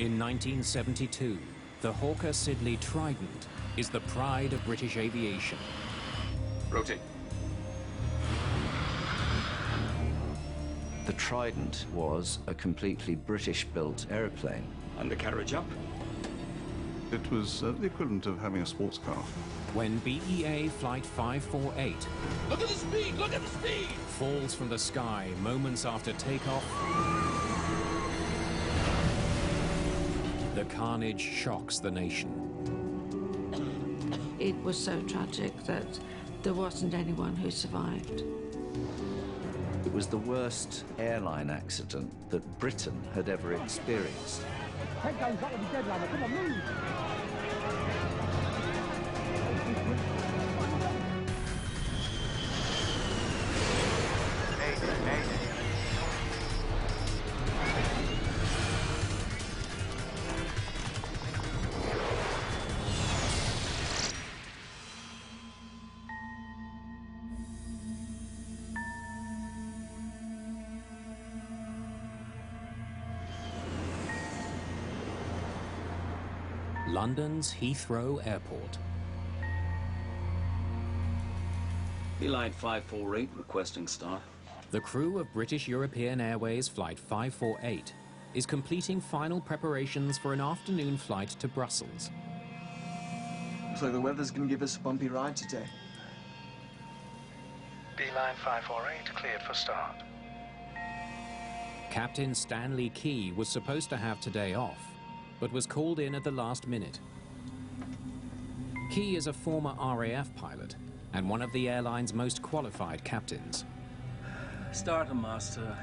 In 1972, the Hawker Siddeley Trident is the pride of British aviation. Rotate. The Trident was a completely British-built aeroplane. Undercarriage up. It was the equivalent of having a sports car. When BEA Flight 548 Look at the speed! Look at the speed! falls from the sky moments after takeoff, the carnage shocks the nation. It was so tragic that there wasn't anyone who survived. It was the worst airline accident that Britain had ever experienced. Takedown's got to be dead, Lama. Come on, move! London's Heathrow Airport. Beeline 548 requesting start. The crew of British European Airways Flight 548 is completing final preparations for an afternoon flight to Brussels. Looks like the weather's going to give us a bumpy ride today. Beeline 548 cleared for start. Captain Stanley Key was supposed to have today off, but was called in at the last minute. Key is a former RAF pilot and one of the airline's most qualified captains. Start, Master.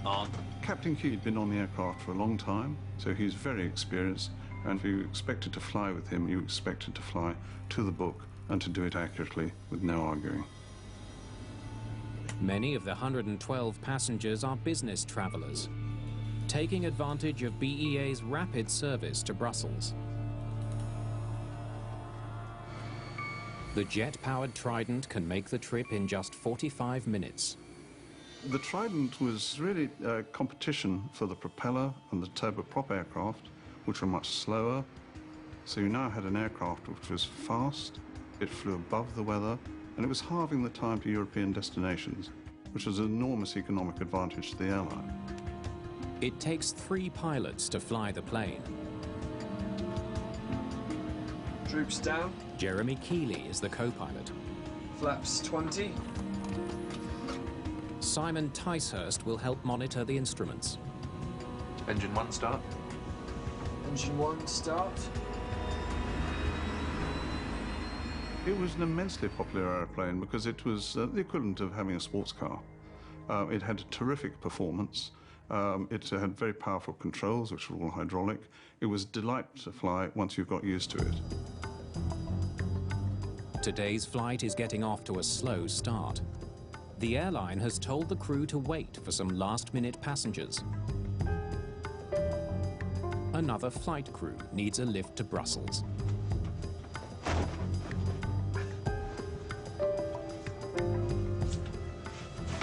On. Captain Key had been on the aircraft for a long time, so he's very experienced, and if you expected to fly with him, you expected to fly to the book and to do it accurately with no arguing. Many of the 112 passengers are business travelers, taking advantage of BEA's rapid service to Brussels. The jet-powered Trident can make the trip in just 45 minutes. The Trident was really a competition for the propeller and the turboprop aircraft, which were much slower. So you now had an aircraft which was fast, it flew above the weather, and it was halving the time to European destinations, which was an enormous economic advantage to the airline. It takes 3 pilots to fly the plane. Droops down. Jeremy Keeley is the co-pilot. Flaps 20. Simon Ticehurst will help monitor the instruments. Engine 1 start. Engine 1 start. It was an immensely popular airplane because it was the equivalent of having a sports car. It had a terrific performance. It had very powerful controls, which were all hydraulic. It was a delight to fly once you got used to it. Today's flight is getting off to a slow start. The airline has told the crew to wait for some last-minute passengers. Another flight crew needs a lift to Brussels.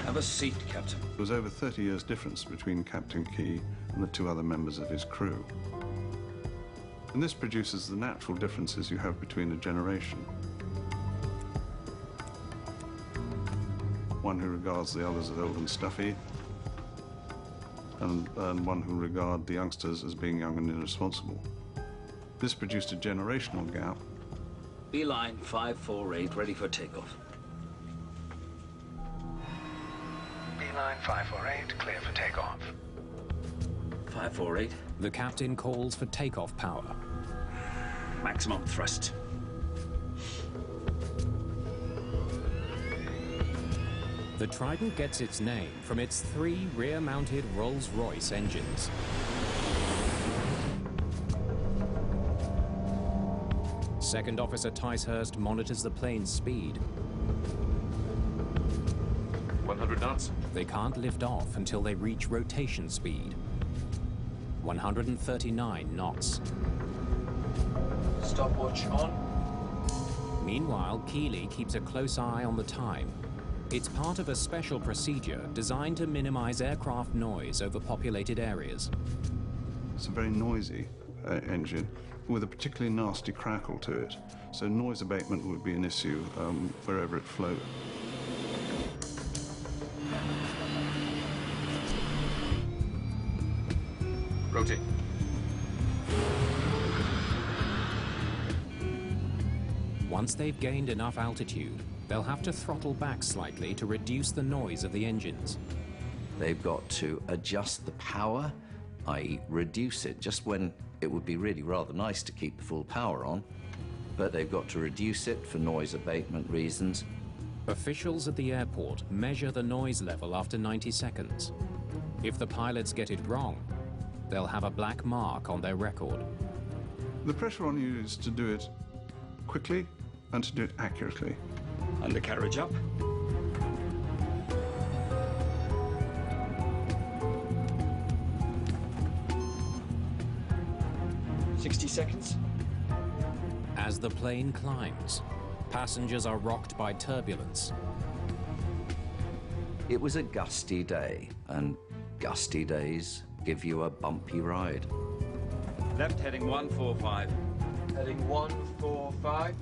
Have a seat, Captain. There was over 30 years difference between Captain Key and the 2 other members of his crew. And this produces the natural differences you have between a generation. One who regards the others as old and stuffy, and one who regard the youngsters as being young and irresponsible. This produced a generational gap. Beeline 548 ready for takeoff. Beeline 548 clear for takeoff. 548. The captain calls for takeoff power. Maximum thrust. The Trident gets its name from its 3 rear-mounted Rolls-Royce engines. Second Officer Ticehurst monitors the plane's speed. 100 knots. They can't lift off until they reach rotation speed. 139 knots. Stopwatch on. Meanwhile, Keeley keeps a close eye on the time. It's part of a special procedure designed to minimize aircraft noise over populated areas. It's a very noisy engine with a particularly nasty crackle to it. So noise abatement would be an issue wherever it flowed. Rotate. Once they've gained enough altitude, they'll have to throttle back slightly to reduce the noise of the engines. They've got to adjust the power, i.e. reduce it, just when it would be really rather nice to keep the full power on. But they've got to reduce it for noise abatement reasons. Officials at the airport measure the noise level after 90 seconds. If the pilots get it wrong, they'll have a black mark on their record. The pressure on you is to do it quickly and to do it accurately. Undercarriage up. $60. As the plane climbs, passengers are rocked by turbulence. It was a gusty day, and gusty days give you a bumpy ride. Left heading 145. Heading 145.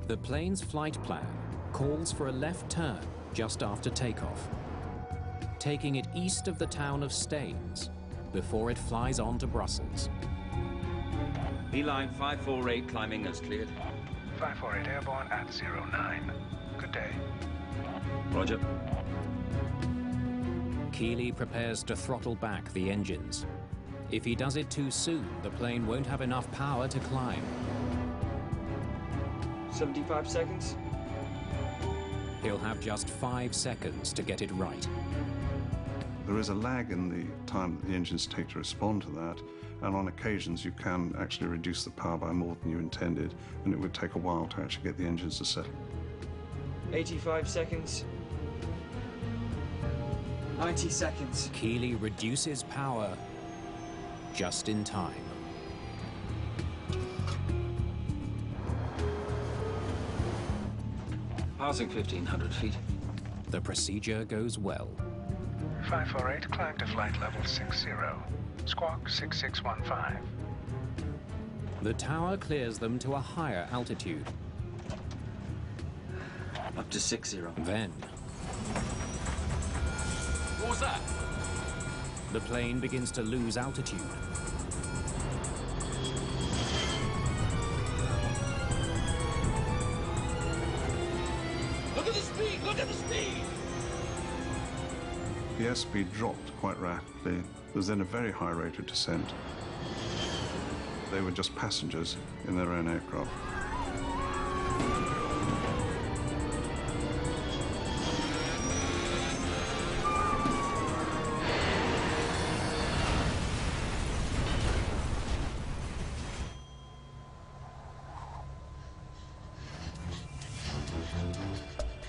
The plane's flight plan calls for a left turn just after takeoff, taking it east of the town of Staines before it flies on to Brussels. Beeline 548 climbing as cleared. 548 airborne at 09. Good day. Roger. Keeley prepares to throttle back the engines. If he does it too soon, the plane won't have enough power to climb. 75 seconds. He'll have just 5 seconds to get it right. There is a lag in the time that the engines take to respond to that, and on occasions you can actually reduce the power by more than you intended, and it would take a while to actually get the engines to settle. 85 seconds. 90 seconds. Keeley reduces power just in time. Passing 1,500 feet. The procedure goes well. 548, climb to flight level 60. Squawk 6615. The tower clears them to a higher altitude. Up to 60. Then, What was that? the plane begins to lose altitude. Look at the speed! Look at the speed! The airspeed dropped quite rapidly. There was then a very high rate of descent. They were just passengers in their own aircraft.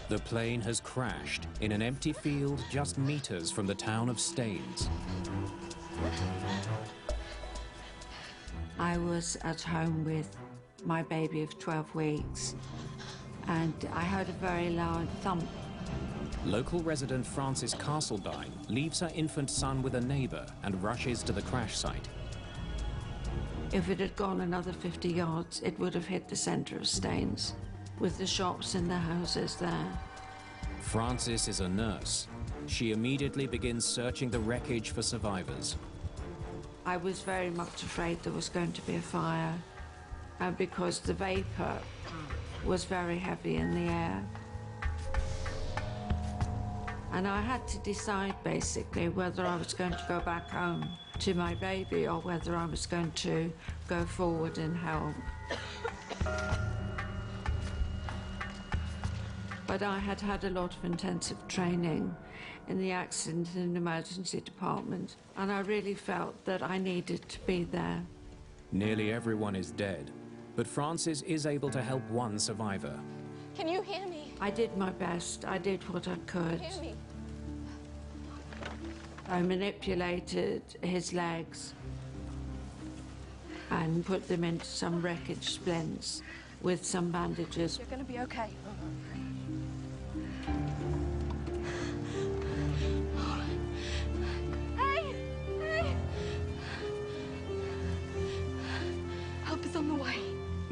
The plane has crashed in an empty field just meters from the town of Staines. I was at home with my baby of 12 weeks, and I heard a very loud thump. Local resident Frances Castledine leaves her infant son with a neighbor and rushes to the crash site. If it had gone another 50 yards, it would have hit the center of Staines, with the shops and the houses there. Frances is a nurse. She immediately begins searching the wreckage for survivors. I was very much afraid there was going to be a fire, because the vapor was very heavy in the air. And I had to decide basically whether I was going to go back home to my baby or whether I was going to go forward and help. But I had had a lot of intensive training in the accident and emergency department, and I really felt that I needed to be there. Nearly everyone is dead, but Frances is able to help one survivor. Can you hear me? I did my best. I did what I could. Hear me? I manipulated his legs and put them into some wreckage splints with some bandages. You're going to be okay. Hey! Hey!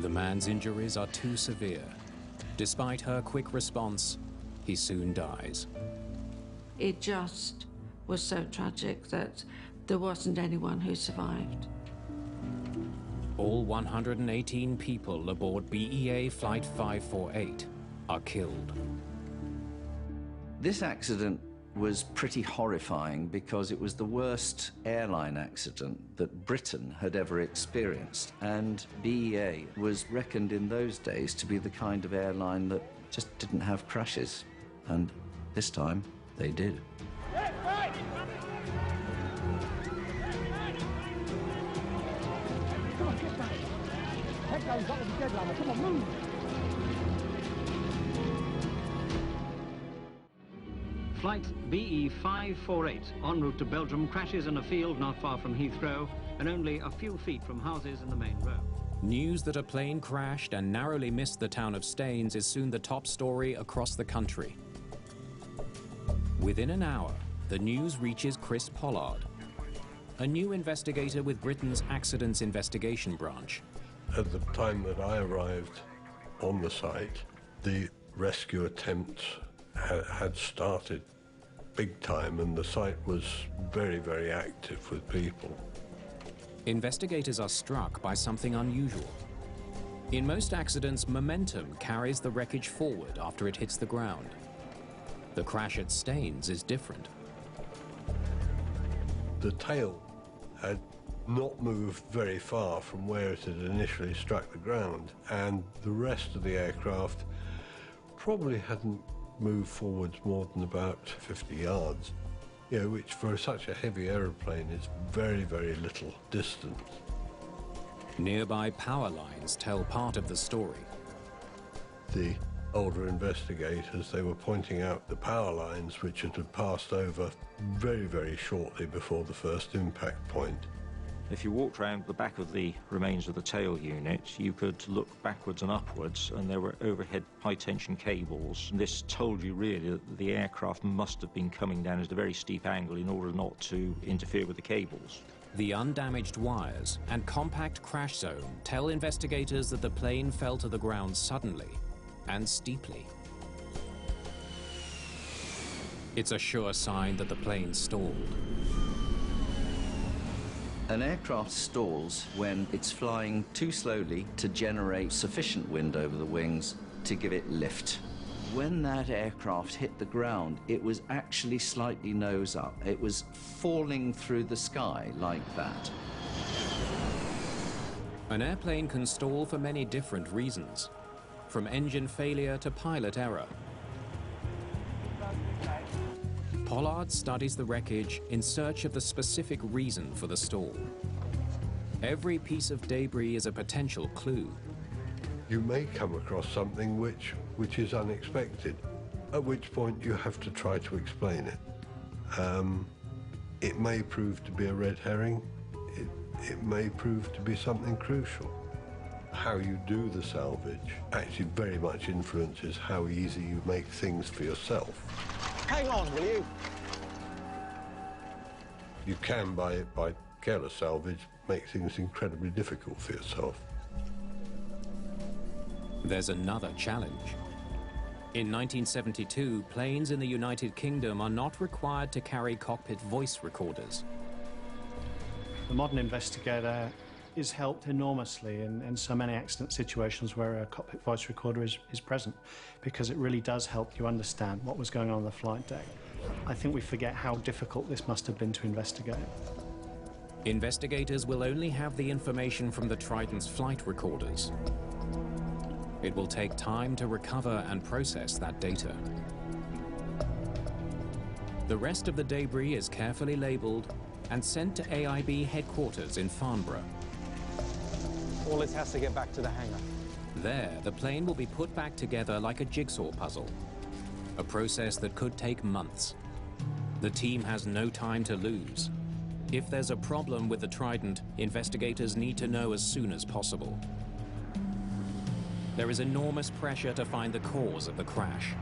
The man's injuries are too severe. Despite her quick response, he soon dies. It just was so tragic that there wasn't anyone who survived. All 118 people aboard BEA Flight 548 are killed. This accident was pretty horrifying because it was the worst airline accident that Britain had ever experienced, and BEA was reckoned in those days to be the kind of airline that just didn't have crashes, and this time they did. Head goes up to the dead line. Come on, move! Flight BE548 en route to Belgium crashes in a field not far from Heathrow and only a few feet from houses in the main road. News that a plane crashed and narrowly missed the town of Staines is soon the top story across the country. Within an hour, the news reaches Chris Pollard, a new investigator with Britain's Accidents Investigation Branch. At the time that I arrived on the site, the rescue attempts had started big time, and the site was very, very active with people. Investigators are struck by something unusual. In most accidents, momentum carries the wreckage forward after it hits the ground. The crash at Staines is different. The tail had not moved very far from where it had initially struck the ground, and the rest of the aircraft probably hadn't moved forwards more than about 50 yards, which for such a heavy aeroplane is very, very little distance. Nearby power lines tell part of the story. The older investigators, they were pointing out the power lines which had passed over very, very shortly before the first impact point. If you walked around the back of the remains of the tail unit, you could look backwards and upwards, and there were overhead high-tension cables. This told you really that the aircraft must have been coming down at a very steep angle in order not to interfere with the cables. The undamaged wires and compact crash zone tell investigators that the plane fell to the ground suddenly and steeply. It's a sure sign that the plane stalled. An aircraft stalls when it's flying too slowly to generate sufficient wind over the wings to give it lift. When that aircraft hit the ground, it was actually slightly nose up. It was falling through the sky like that. An airplane can stall for many different reasons, from engine failure to pilot error. Pollard studies the wreckage in search of the specific reason for the stall. Every piece of debris is a potential clue. You may come across something which is unexpected, at which point you have to try to explain it. It may prove to be a red herring. It may prove to be something crucial. How you do the salvage actually very much influences how easy you make things for yourself. Hang on, will you? You can, by careless salvage, make things incredibly difficult for yourself. There's another challenge. In 1972, planes in the United Kingdom are not required to carry cockpit voice recorders. The modern investigator is helped enormously in so many accident situations where a cockpit voice recorder is present, because it really does help you understand what was going on the flight deck. I think we forget how difficult this must have been to investigate. Investigators will only have the information from the Trident's flight recorders. It will take time to recover and process that data. The rest of the debris is carefully labeled and sent to AIB headquarters in Farnborough. All this has to get back to the hangar. There, the plane will be put back together like a jigsaw puzzle, a process that could take months. The team has no time to lose. If there's a problem with the Trident, investigators need to know as soon as possible. There is enormous pressure to find the cause of the crash.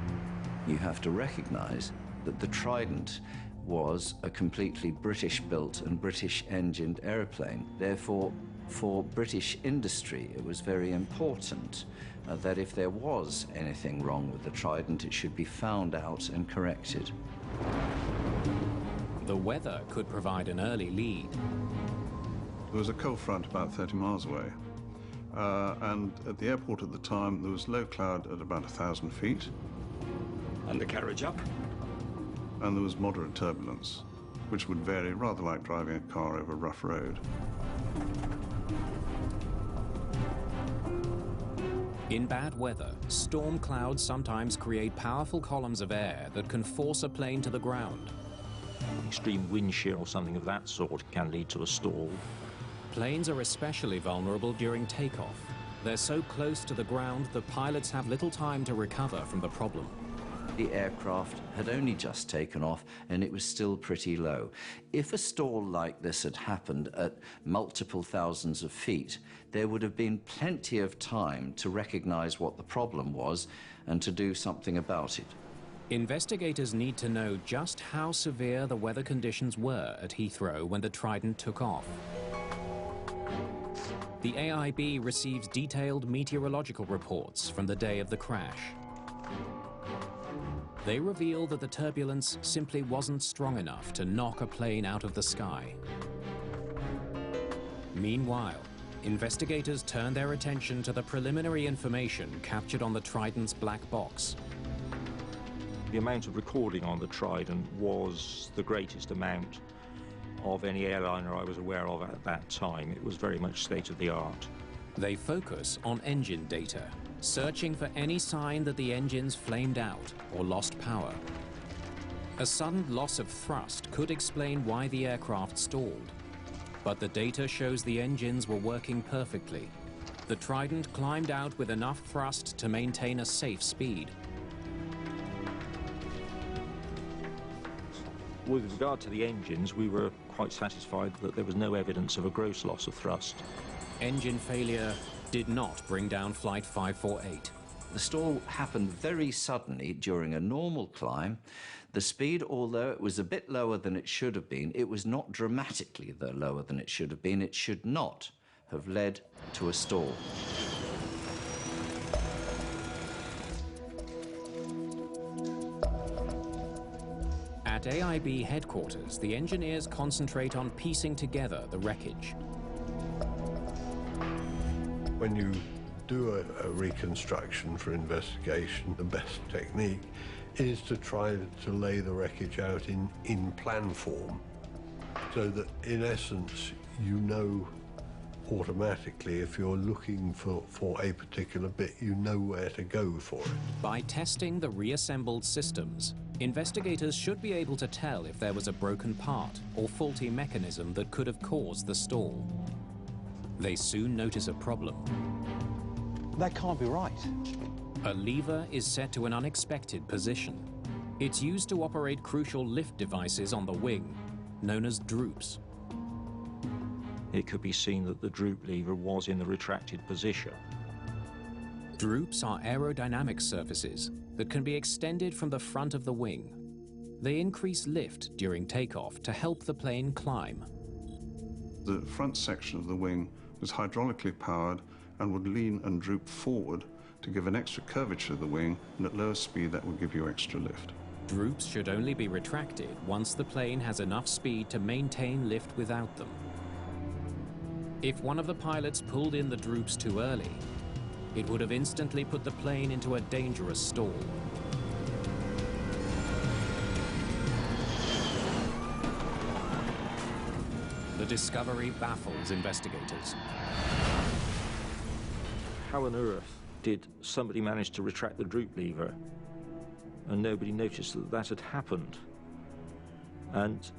You have to recognize that the Trident was a completely British-built and British-engined aeroplane. Therefore, for British industry, it was very important that if there was anything wrong with the Trident, it should be found out and corrected. The weather could provide an early lead. There was a cold front about 30 miles away, and at the airport at the time, there was low cloud at about 1,000 feet. Undercarriage up. And there was moderate turbulence, which would vary rather like driving a car over a rough road. In bad weather, storm clouds sometimes create powerful columns of air that can force a plane to the ground. Extreme wind shear or something of that sort can lead to a stall. Planes are especially vulnerable during takeoff. They're so close to the ground that pilots have little time to recover from the problem. The aircraft had only just taken off and it was still pretty low. If a stall like this had happened at multiple thousands of feet, there would have been plenty of time to recognize what the problem was and to do something about it. Investigators need to know just how severe the weather conditions were at Heathrow when the Trident took off. The AIB receives detailed meteorological reports from the day of the crash. They reveal that the turbulence simply wasn't strong enough to knock a plane out of the sky. Meanwhile, investigators turn their attention to the preliminary information captured on the Trident's black box. The amount of recording on the Trident was the greatest amount of any airliner I was aware of at that time. It was very much state-of-the-art. They focus on engine data, searching for any sign that the engines flamed out or lost power. A sudden loss of thrust could explain why the aircraft stalled. But the data shows the engines were working perfectly. The Trident climbed out with enough thrust to maintain a safe speed. With regard to the engines, we were quite satisfied that there was no evidence of a gross loss of thrust. Engine failure did not bring down Flight 548. The stall happened very suddenly during a normal climb. The speed, although it was a bit lower than it should have been, it was not dramatically lower than it should have been. It should not have led to a stall. At AIB headquarters, the engineers concentrate on piecing together the wreckage. When you do a reconstruction for investigation, the best technique is to try to lay the wreckage out in plan form, so that in essence you know automatically if you're looking for a particular bit, you know where to go for it. By testing the reassembled systems, investigators should be able to tell if there was a broken part or faulty mechanism that could have caused the stall. They soon notice a problem. That can't be right. A lever is set to an unexpected position. It's used to operate crucial lift devices on the wing, known as droops. It could be seen that the droop lever was in the retracted position. Droops are aerodynamic surfaces that can be extended from the front of the wing. They increase lift during takeoff to help the plane climb. The front section of the wing was hydraulically powered and would lean and droop forward to give an extra curvature to the wing, and at lower speed that would give you extra lift. Droops should only be retracted once the plane has enough speed to maintain lift without them. If one of the pilots pulled in the droops too early, it would have instantly put the plane into a dangerous stall. The discovery baffles investigators. How on earth did somebody manage to retract the droop lever and nobody noticed that that had happened? And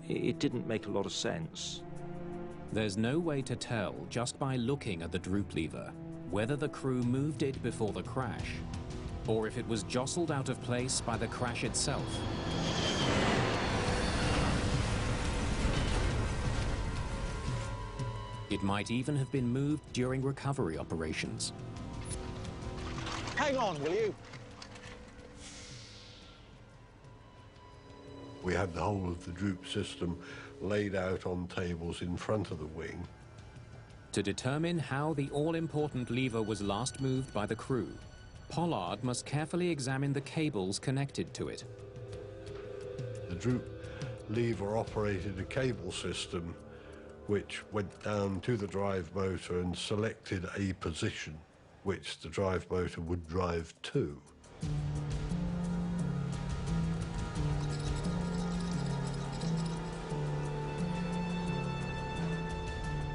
it didn't make a lot of sense. There's no way to tell just by looking at the droop lever whether the crew moved it before the crash or if it was jostled out of place by the crash itself. It might even have been moved during recovery operations. Hang on, will you? We had the whole of the droop system laid out on tables in front of the wing. To determine how the all-important lever was last moved by the crew, Pollard must carefully examine the cables connected to it. The droop lever operated a cable system which went down to the drive motor and selected a position which the drive motor would drive to.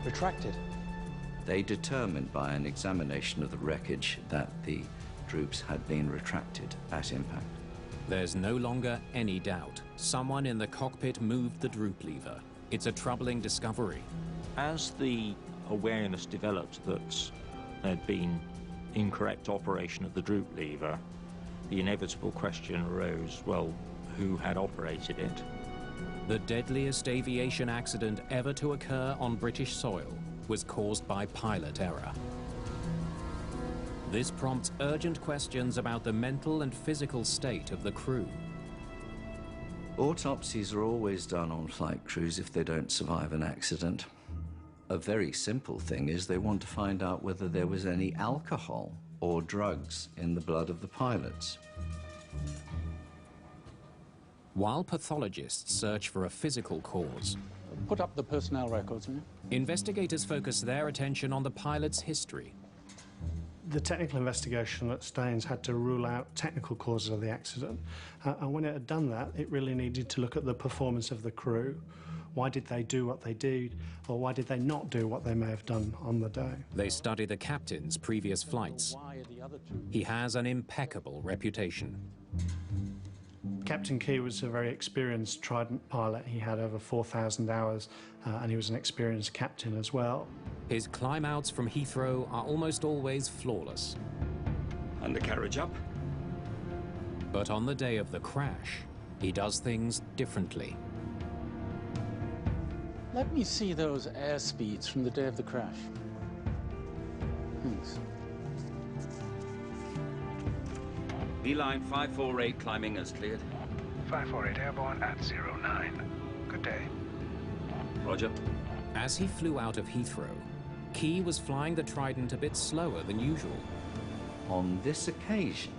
Retracted. They determined by an examination of the wreckage that the droops had been retracted at impact. There's no longer any doubt. Someone in the cockpit moved the droop lever. It's a troubling discovery. As the awareness developed that there'd been incorrect operation of the droop lever, the inevitable question arose, well, who had operated it? The deadliest aviation accident ever to occur on British soil was caused by pilot error. This prompts urgent questions about the mental and physical state of the crew. Autopsies are always done on flight crews if they don't survive an accident. A very simple thing is they want to find out whether there was any alcohol or drugs in the blood of the pilots. While pathologists search for a physical cause, Put up the personnel records, will you? investigators focus their attention on the pilot's history. The technical investigation at Staines had to rule out technical causes of the accident. And when it had done that, it really needed to look at the performance of the crew. Why did they do what they did, or why did they not do what they may have done on the day? They study the captain's previous flights. He has an impeccable reputation. Captain Key was a very experienced Trident pilot. He had over 4,000 hours, and he was an experienced captain as well. His climb-outs from Heathrow are almost always flawless. Undercarriage up. But on the day of the crash, he does things differently. Let me see those airspeeds from the day of the crash. Thanks. Beeline 548 climbing as cleared. 548 airborne at 09. Good day. Roger. As he flew out of Heathrow, Key was flying the Trident a bit slower than usual. On this occasion,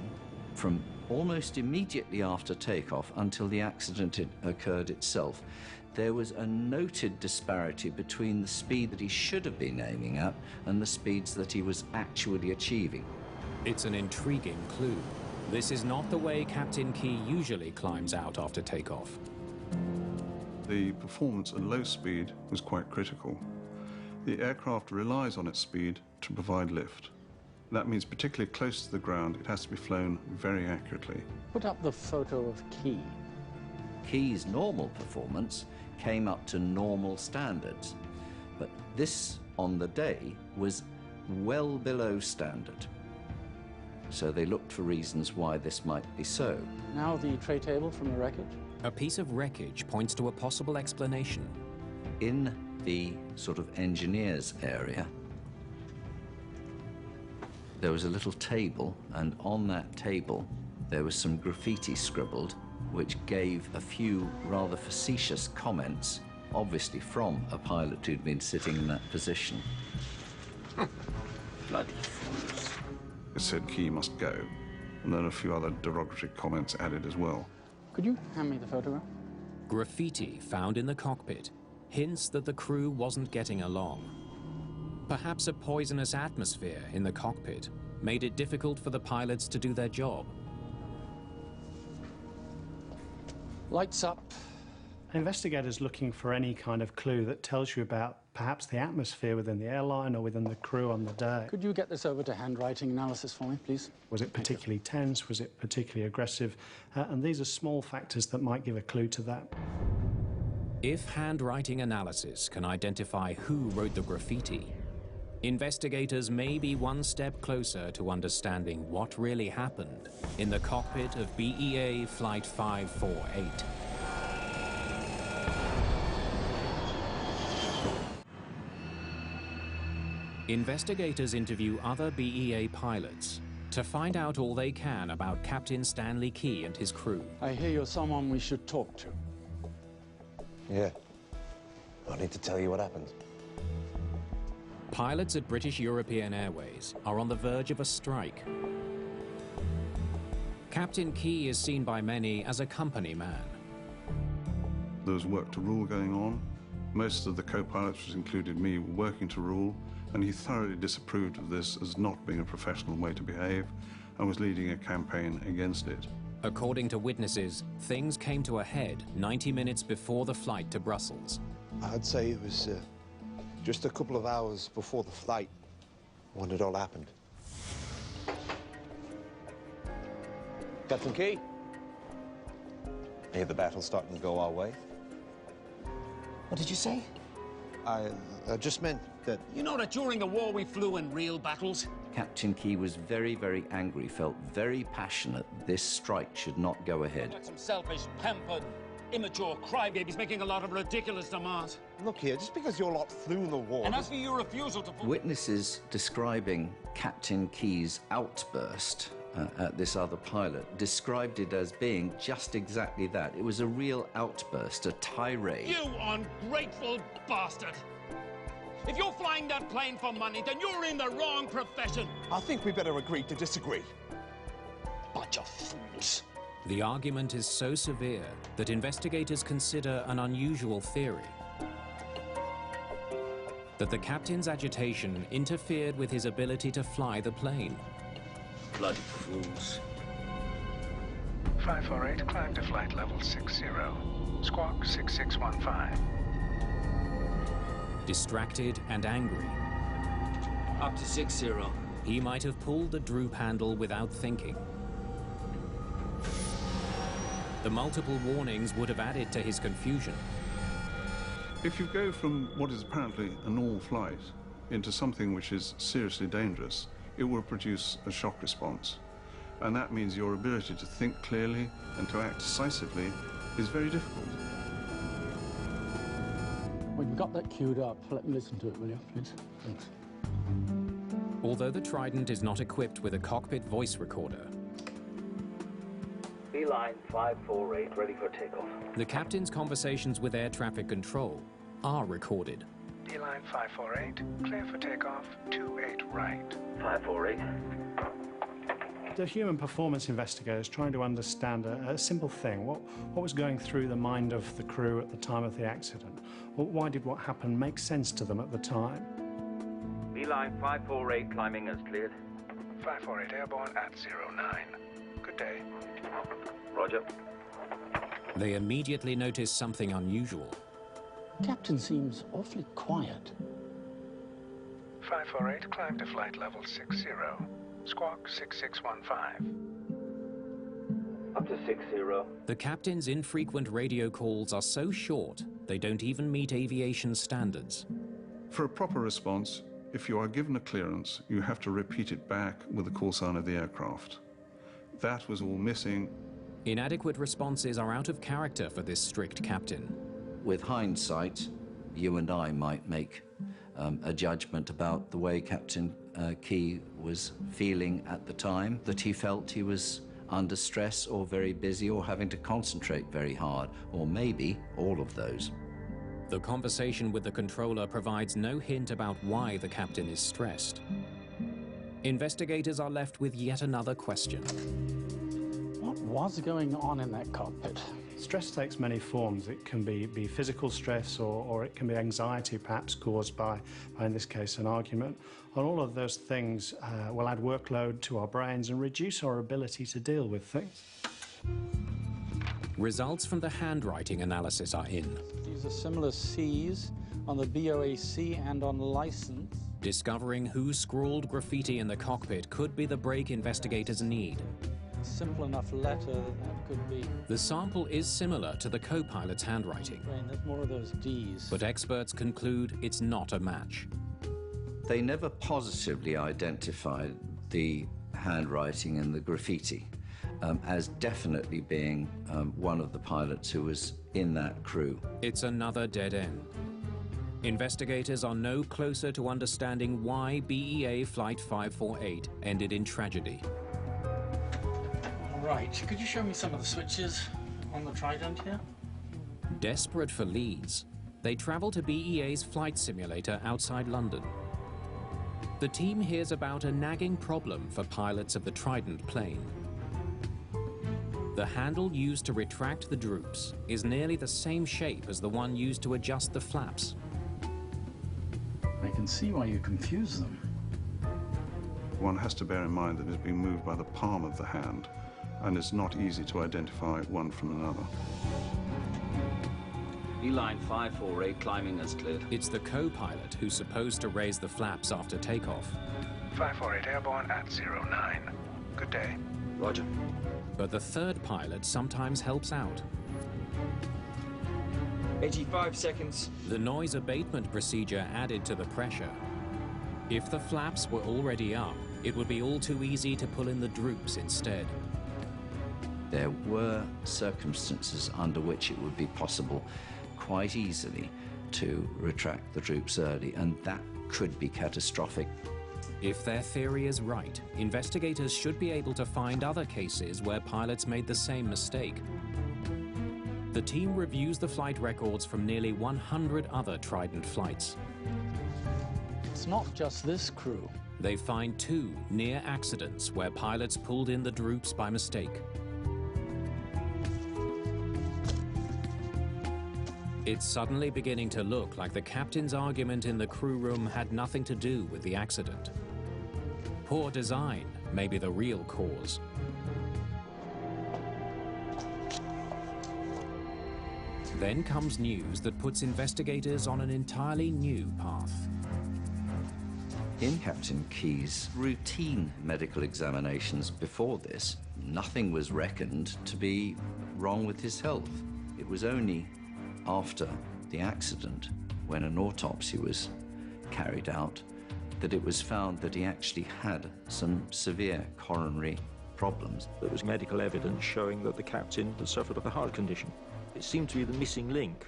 from almost immediately after takeoff until the accident had occurred itself, there was a noted disparity between the speed that he should have been aiming at and the speeds that he was actually achieving. It's an intriguing clue. This is not the way Captain Key usually climbs out after takeoff. The performance at low speed was quite critical. The aircraft relies on its speed to provide lift. That means particularly close to the ground, it has to be flown very accurately. Put up the photo of Key. Key's normal performance came up to normal standards, but this on the day was well below standard. So they looked for reasons why this might be so. Now the tray table from the wreckage. A piece of wreckage points to a possible explanation. In the sort of engineers area, there was a little table, and on that table there was some graffiti scribbled, which gave a few rather facetious comments, obviously from a pilot who'd been sitting in that position. Bloody fools. It said Key must go, and then a few other derogatory comments added as well. Could you hand me the photograph? Graffiti found in the cockpit hints that the crew wasn't getting along. Perhaps a poisonous atmosphere in the cockpit made it difficult for the pilots to do their job. Lights up. Investigators looking for any kind of clue that tells you about perhaps the atmosphere within the airline or within the crew on the day. Could you get this over to handwriting analysis for me, please? Was it particularly tense? Was it particularly aggressive? And these are small factors that might give a clue to that. If handwriting analysis can identify who wrote the graffiti, investigators may be one step closer to understanding what really happened in the cockpit of BEA Flight 548. Investigators interview other BEA pilots to find out all they can about Captain Stanley Key and his crew. I hear you're someone we should talk to. Yeah. I need to tell you what happened. Pilots at British European Airways are on the verge of a strike. Captain Key is seen by many as a company man. There was work to rule going on. Most of the co-pilots, which included me, were working to rule, and he thoroughly disapproved of this as not being a professional way to behave and was leading a campaign against it. According to witnesses, things came to a head 90 minutes before the flight to Brussels. I'd say it was just a couple of hours before the flight when it all happened. Captain Key? I hear the battle's starting to go our way. What did you say? I just meant that... You know that during the war we flew in real battles? Captain Key was very, very angry, felt very passionate this strike should not go ahead. Like some selfish, pampered, immature crybabies making a lot of ridiculous demands. Look here, just because your lot flew in the war... And as for your refusal to... Witnesses describing Captain Key's outburst at this other pilot described it as being just exactly that. It was a real outburst, a tirade. You ungrateful bastard! If you're flying that plane for money, then you're in the wrong profession. I think we better agree to disagree. Bunch of fools. The argument is so severe that investigators consider an unusual theory. That the captain's agitation interfered with his ability to fly the plane. Bloody fools. 548, climb to flight level 60. Squawk 6615. Distracted and angry. Up to 60. He might have pulled the droop handle without thinking. The multiple warnings would have added to his confusion. If you go from what is apparently a normal flight into something which is seriously dangerous, it will produce a shock response. And that means your ability to think clearly and to act decisively is very difficult. When you've got that queued up, let me listen to it, will you, please? Thanks. Although the Trident is not equipped with a cockpit voice recorder, Beeline 548, ready for takeoff. the captain's conversations with air traffic control are recorded. Beeline 548, clear for takeoff, 28 right. 548. The human performance investigators trying to understand a simple thing. What was going through the mind of the crew at the time of the accident? Why did what happened make sense to them at the time? Beeline 548, climbing as cleared. 548 airborne at 09. Good day. Roger. They immediately notice something unusual. Captain seems awfully quiet. 548, climb to flight level 60. Squawk 6615. Up to 60. The captain's infrequent radio calls are so short, they don't even meet aviation standards. For a proper response, if you are given a clearance, you have to repeat it back with the call sign of the aircraft. That was all missing. Inadequate responses are out of character for this strict captain. With hindsight, you and I might make a judgment about the way Captain Key was feeling at the time, that he felt he was under stress or very busy or having to concentrate very hard, or maybe all of those. The conversation with the controller provides no hint about why the captain is stressed. Investigators are left with yet another question. What was going on in that cockpit? Stress takes many forms. It can be physical stress or it can be anxiety, perhaps caused by, in this case, an argument. And all of those things will add workload to our brains and reduce our ability to deal with things. Results from the handwriting analysis are in. These are similar C's on the BOAC and on license. Discovering who scrawled graffiti in the cockpit could be the break investigators need. Simple enough letter that could be. The sample is similar to the co-pilot's handwriting. There's more of those D's. But experts conclude it's not a match. They never positively identified the handwriting and the graffiti as definitely being one of the pilots who was in that crew. It's another dead end. Investigators are no closer to understanding why BEA Flight 548 ended in tragedy. Right, could you show me some of the switches on the Trident here? Desperate for leads, they travel to BEA's flight simulator outside London. The team hears about a nagging problem for pilots of the Trident plane. The handle used to retract the droops is nearly the same shape as the one used to adjust the flaps. I can see why you confuse them. One has to bear in mind that it's being moved by the palm of the hand, and it's not easy to identify one from another. Beeline 548, climbing is cleared. It's the co-pilot who's supposed to raise the flaps after takeoff. 548 airborne at 09. Good day. Roger. But the third pilot sometimes helps out. 85 seconds. The noise abatement procedure added to the pressure. If the flaps were already up, it would be all too easy to pull in the droops instead. There were circumstances under which it would be possible quite easily to retract the droops early, and that could be catastrophic. If their theory is right, investigators should be able to find other cases where pilots made the same mistake. The team reviews the flight records from nearly 100 other Trident flights. It's not just this crew. They find 2 near accidents where pilots pulled in the droops by mistake. It's suddenly beginning to look like the captain's argument in the crew room had nothing to do with the accident. Poor design may be the real cause. Then comes news that puts investigators on an entirely new path. In Captain Key's routine medical examinations before this, nothing was reckoned to be wrong with his health. It was only after the accident, when an autopsy was carried out, that it was found that he actually had some severe coronary problems. There was medical evidence showing that the captain had suffered of a heart condition. It seemed to be the missing link.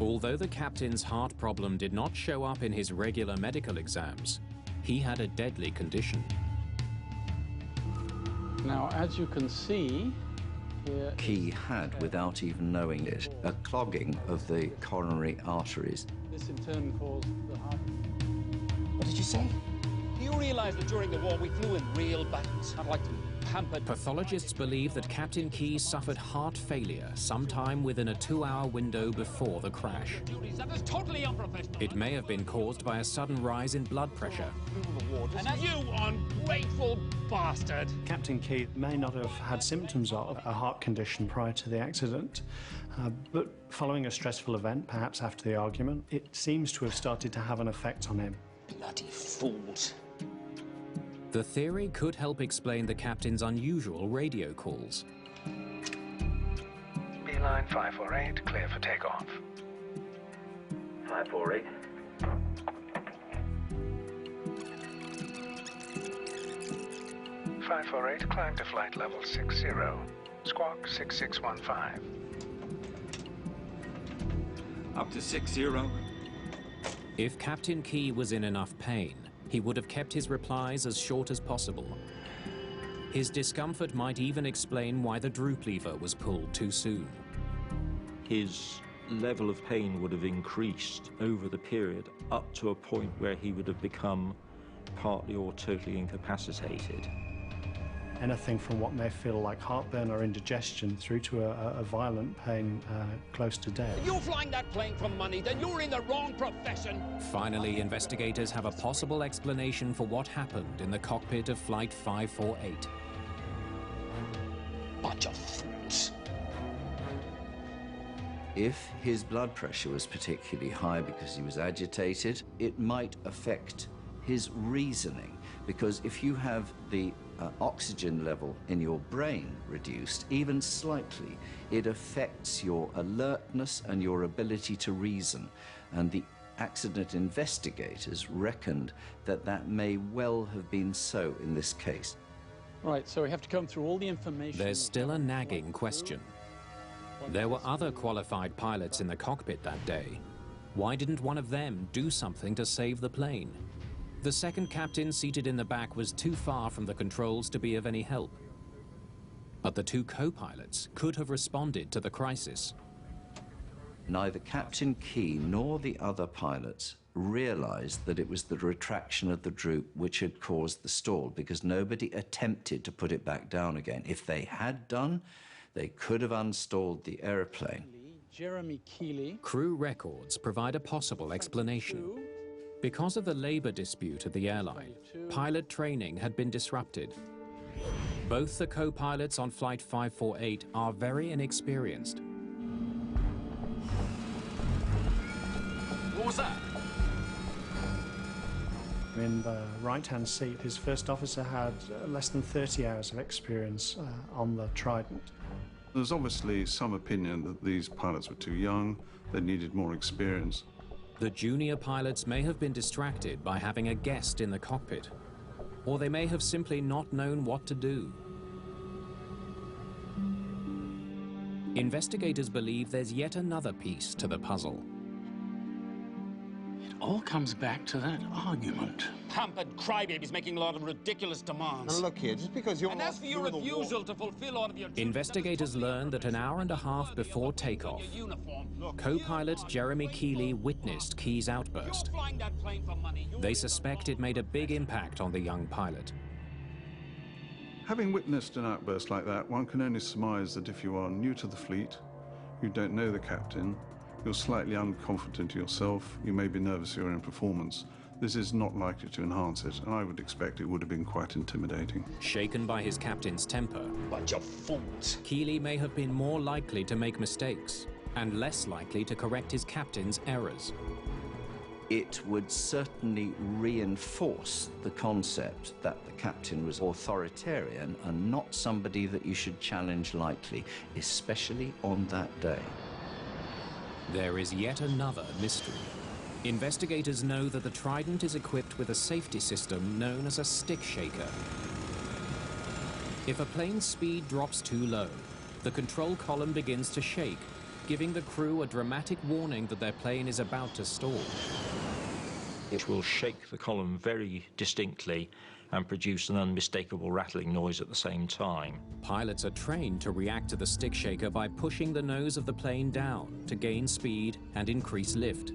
Although the captain's heart problem did not show up in his regular medical exams, he had a deadly condition. Now, as you can see, here Key had, without even knowing it, a clogging of the coronary arteries. this in turn caused the heart. What did you say? Do you realize that during the war we flew in real battles? Not like pampered... Pathologists believe that Captain Key suffered heart failure sometime within a 2-hour window before the crash. That is totally unprofessional. It may have been caused by a sudden rise in blood pressure. And you ungrateful bastard! Captain Key may not have had symptoms of a heart condition prior to the accident, but following a stressful event, perhaps after the argument, it seems to have started to have an effect on him. Bloody fools. The theory could help explain the captain's unusual radio calls. Beeline 548, clear for takeoff. 548. Climb to flight level 60. Squawk 6615. Up to 60. If Captain Key was in enough pain, he would have kept his replies as short as possible. His discomfort might even explain why the droop lever was pulled too soon. His level of pain would have increased over the period up to a point where he would have become partly or totally incapacitated. Anything from what may feel like heartburn or indigestion through to a violent pain close to death. If you're flying that plane for money, then you're in the wrong profession. Finally, investigators have a possible explanation for what happened in the cockpit of Flight 548. Bunch of fools. If his blood pressure was particularly high because he was agitated, it might affect his reasoning, because if you have the oxygen level in your brain reduced, even slightly, it affects your alertness and your ability to reason. And the accident investigators reckoned that that may well have been so in this case. Right, so we have to come through all the information. There's still a nagging question. There were other qualified pilots in the cockpit that day. Why didn't one of them do something to save the plane? The second captain seated in the back was too far from the controls to be of any help. But the two co-pilots could have responded to the crisis. Neither Captain Key nor the other pilots realized that it was the retraction of the droop which had caused the stall, because nobody attempted to put it back down again. If they had done, they could have unstalled the aeroplane. Jeremy Keeley. Crew records provide a possible explanation. Because of the labor dispute at the airline, pilot training had been disrupted. Both the co-pilots on Flight 548 are very inexperienced. What was that? In the right-hand seat, his first officer had less than 30 hours of experience on the Trident. There's obviously some opinion that these pilots were too young, they needed more experience. The junior pilots may have been distracted by having a guest in the cockpit, or they may have simply not known what to do. Investigators believe there's yet another piece to the puzzle. It all comes back to that argument. Pampered crybabies making a lot of ridiculous demands. Now look here, just because you're And as for your refusal to fulfill all of your duties, Investigators learned that an hour and a half before takeoff, co-pilot Jeremy Keeley witnessed Key's outburst. They suspect it made a big impact on the young pilot. Having witnessed an outburst like that, one can only surmise that if you are new to the fleet, you don't know the captain, you're slightly unconfident yourself, you may be nervous of your own performance, this is not likely to enhance it, and I would expect it would have been quite intimidating. Shaken by his captain's temper, bunch of fools, Keeley may have been more likely to make mistakes and less likely to correct his captain's errors. It would certainly reinforce the concept that the captain was authoritarian and not somebody that you should challenge lightly, especially on that day. There is yet another mystery. Investigators know that the Trident is equipped with a safety system known as a stick shaker. If a plane's speed drops too low, the control column begins to shake, giving the crew a dramatic warning that their plane is about to stall. It will shake the column very distinctly and produce an unmistakable rattling noise at the same time. Pilots are trained to react to the stick shaker by pushing the nose of the plane down to gain speed and increase lift.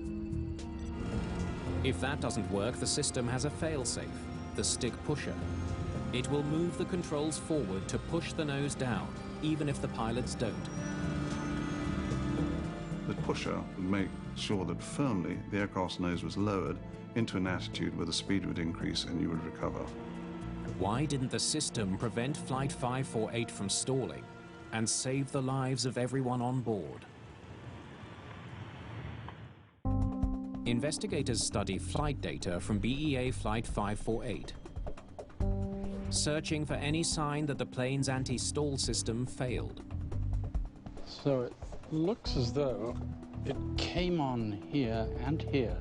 If that doesn't work, the system has a fail-safe, the stick pusher. It will move the controls forward to push the nose down, even if the pilots don't. The pusher would make sure that firmly the aircraft's nose was lowered into an attitude where the speed would increase and you would recover. Why didn't the system prevent Flight 548 from stalling and save the lives of everyone on board? Investigators study flight data from BEA Flight 548, searching for any sign that the plane's anti-stall system failed. So it looks as though it came on here and here,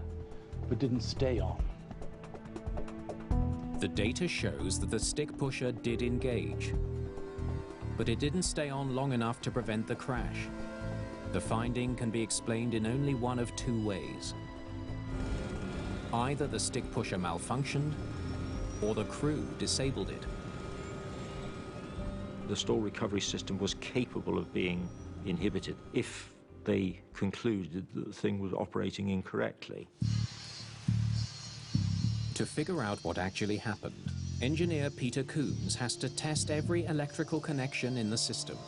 but didn't stay on. The data shows that the stick pusher did engage, but it didn't stay on long enough to prevent the crash. The finding can be explained in only one of two ways. Either the stick pusher malfunctioned, or the crew disabled it. The stall recovery system was capable of being inhibited if they concluded that the thing was operating incorrectly. To figure out what actually happened, engineer Peter Coombs has to test every electrical connection in the system.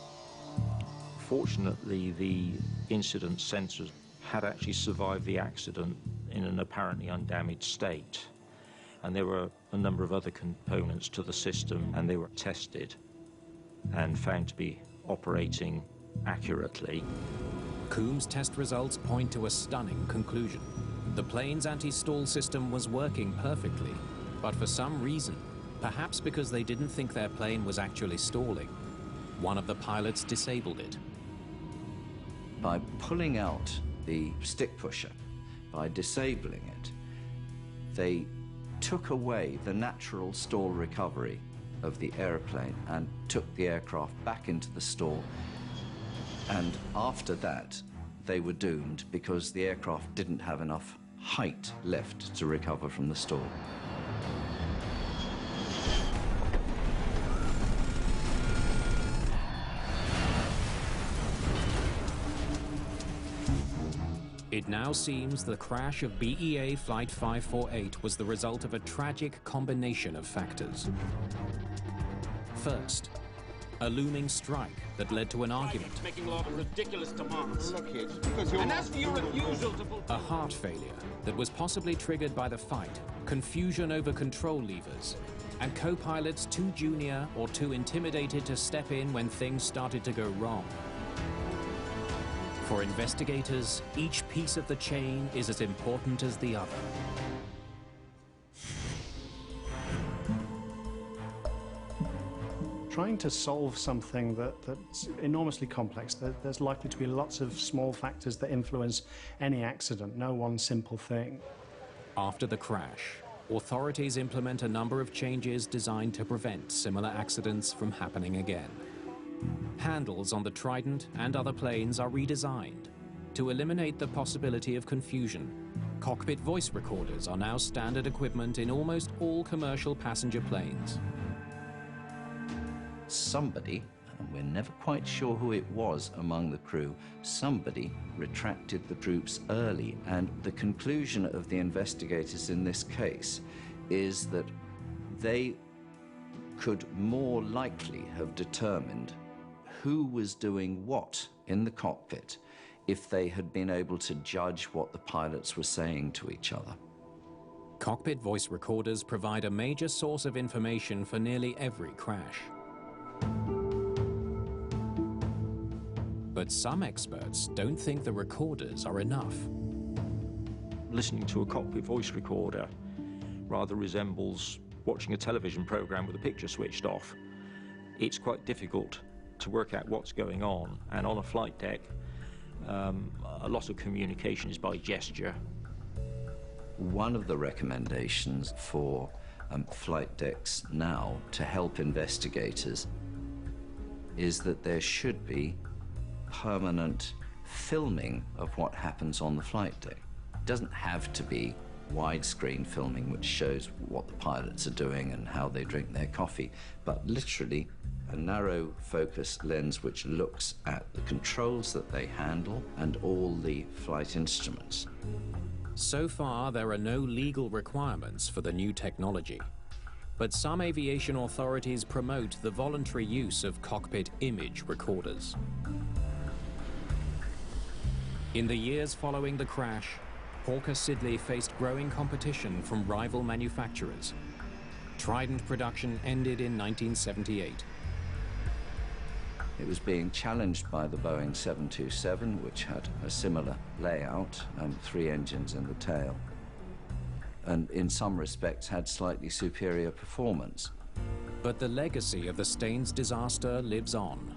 Fortunately, the incident sensors had actually survived the accident in an apparently undamaged state. And there were a number of other components to the system, and they were tested and found to be operating accurately. Coombs' test results point to a stunning conclusion. The plane's anti-stall system was working perfectly, but for some reason, perhaps because they didn't think their plane was actually stalling, one of the pilots disabled it. By pulling out the stick pusher, by disabling it, they took away the natural stall recovery of the airplane and took the aircraft back into the stall. And after that, they were doomed because the aircraft didn't have enough height left to recover from the stall. It now seems the crash of BEA Flight 548 was the result of a tragic combination of factors. First, a looming strike that led to an argument. Making a lot of ridiculous demands. Look, it's because you're... And as for your refusal to... A heart failure that was possibly triggered by the fight, confusion over control levers, and co-pilots too junior or too intimidated to step in when things started to go wrong. For investigators, each piece of the chain is as important as the other. Trying to solve something that's enormously complex, there's likely to be lots of small factors that influence any accident, no one simple thing. After the crash, authorities implement a number of changes designed to prevent similar accidents from happening again. Handles on the Trident and other planes are redesigned to eliminate the possibility of confusion. Cockpit voice recorders are now standard equipment in almost all commercial passenger planes. Somebody, and we're never quite sure who it was among the crew, somebody retracted the troops early, and the conclusion of the investigators in this case is that they could more likely have determined who was doing what in the cockpit if they had been able to judge what the pilots were saying to each other. Cockpit voice recorders provide a major source of information for nearly every crash. But some experts don't think the recorders are enough. Listening to a cockpit voice recorder rather resembles watching a television program with the picture switched off. It's quite difficult to work out what's going on, and on a flight deck, a lot of communication is by gesture. One of the recommendations for flight decks now to help investigators is that there should be permanent filming of what happens on the flight deck. It doesn't have to be widescreen filming which shows what the pilots are doing and how they drink their coffee, but literally a narrow focus lens which looks at the controls that they handle and all the flight instruments. So far, there are no legal requirements for the new technology, but some aviation authorities promote the voluntary use of cockpit image recorders. In the years following the crash, Hawker Siddeley faced growing competition from rival manufacturers. Trident production ended in 1978. It was being challenged by the Boeing 727, which had a similar layout, 3 engines in the tail, and in some respects had slightly superior performance. But the legacy of the Staines disaster lives on.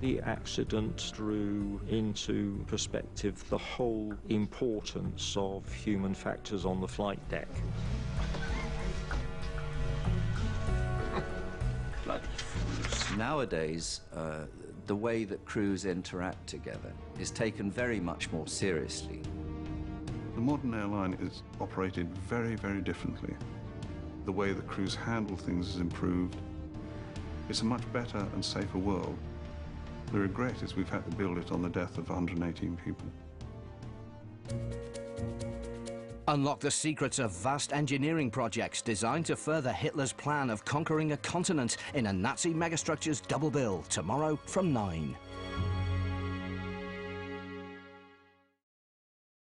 The accident drew into perspective the whole importance of human factors on the flight deck. Nowadays, the way that crews interact together is taken very much more seriously. The modern airline is operated very, very differently. The way the crews handle things has improved. It's a much better and safer world. The regret is we've had to build it on the death of 118 people. Unlock the secrets of vast engineering projects designed to further Hitler's plan of conquering a continent in a Nazi megastructure's double bill tomorrow from 9.